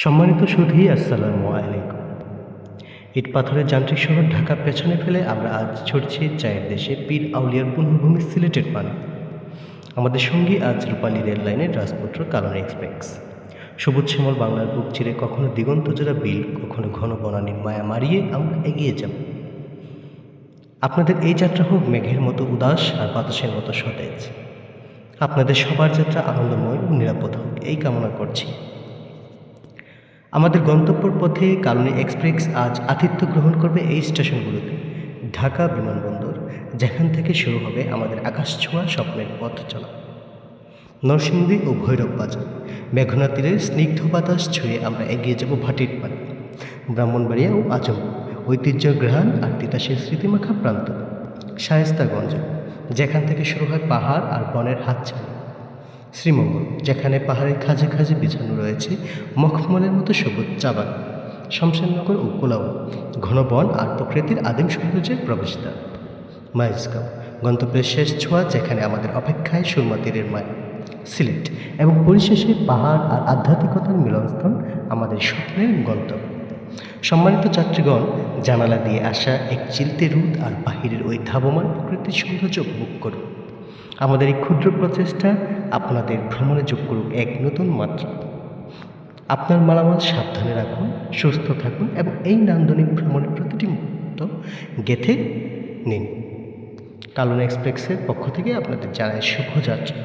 সম্মানিত সুধী, আসসালামু আলাইকুম। ইট পাথরের যান্ত্রিক শহর ঢাকা পেছনে ফেলে আমরা আজ ছুটছি চায়ের দেশে, পীর আউলিয়ার পুণ্যভূমি সিলেটের পানে। আমাদের সঙ্গী আজ রূপালী রেল লাইনের রাজপুত্র কালনী এক্সপ্রেস। সবুজ শ্যামল বাংলার বুক চিরে কখনো দিগন্তজোড়া বিল, কখনো ঘন বনানীর মায়া মারিয়ে আমরা এগিয়ে যাব। আপনাদের এই যাত্রা হোক মেঘের মতো উদাস আর বাতাসের মতো সতেজ। আপনাদের সবার যাত্রা আনন্দময় ও নিরাপদ হোক, এই কামনা করছি। আমাদের গন্তব্যের পথে কালনী এক্সপ্রেস আজ আতিথ্য গ্রহণ করবে এই স্টেশনগুলোতে: ঢাকা বিমানবন্দর, যেখান থেকে শুরু হবে আমাদের আকাশ ছোঁয়া স্বপ্নের পথ চলা; নরসিংদী ও ভৈরব বাজার, মেঘনা তীরের স্নিগ্ধ বাতাস ছুঁয়ে আমরা এগিয়ে যাব ভাটির পানে; ব্রাহ্মণবাড়িয়া ও আজমপুর, ঐতিহ্যের গ্রহাণ আর তিতাসের স্মৃতিমাখা প্রান্ত; শায়েস্তাগঞ্জ, যেখান থেকে শুরু হয় পাহাড় আর বনের হাতছানি; শ্রীমঙ্গল, যেখানে পাহাড়ের খাঁজে খাঁজে বিছানো রয়েছে মখমলের মতো সবুজ চা বাগান; শমশেরনগর ও কোলাউল, ঘন বন আর প্রকৃতির আদিম সৌন্দর্যের প্রবেশদ্বার; মাইজগাঁও, গন্তব্যের শেষ ছোঁয়া, যেখানে আমাদের অপেক্ষায় সুরমা তীরের মায়া; সিলেট, এবং পরিশেষে পাহাড় আর আধ্যাত্মিকতার মিলনস্থল, আমাদের স্বপ্নের গন্তব্য। সম্মানিত যাত্রীগণ, জানালা দিয়ে আসা এক চিলতে রোদ আর বাহিরের ওই ধাবমান প্রকৃতির সৌন্দর্য উপভোগ করুন। আমাদের এই ক্ষুদ্র প্রচেষ্টা আপনাদের ভ্রমণে যোগ করুক এক নতুন মাত্রা। আপনার মালামাল সাবধানে রাখুন, সুস্থ থাকুন এবং এই নান্দনিক ভ্রমণের প্রতিটি মুহূর্ত গেঁথে নিন। কালনী এক্সপ্রেসের পক্ষ থেকে আপনাদের জানাই শুভযাত্রা।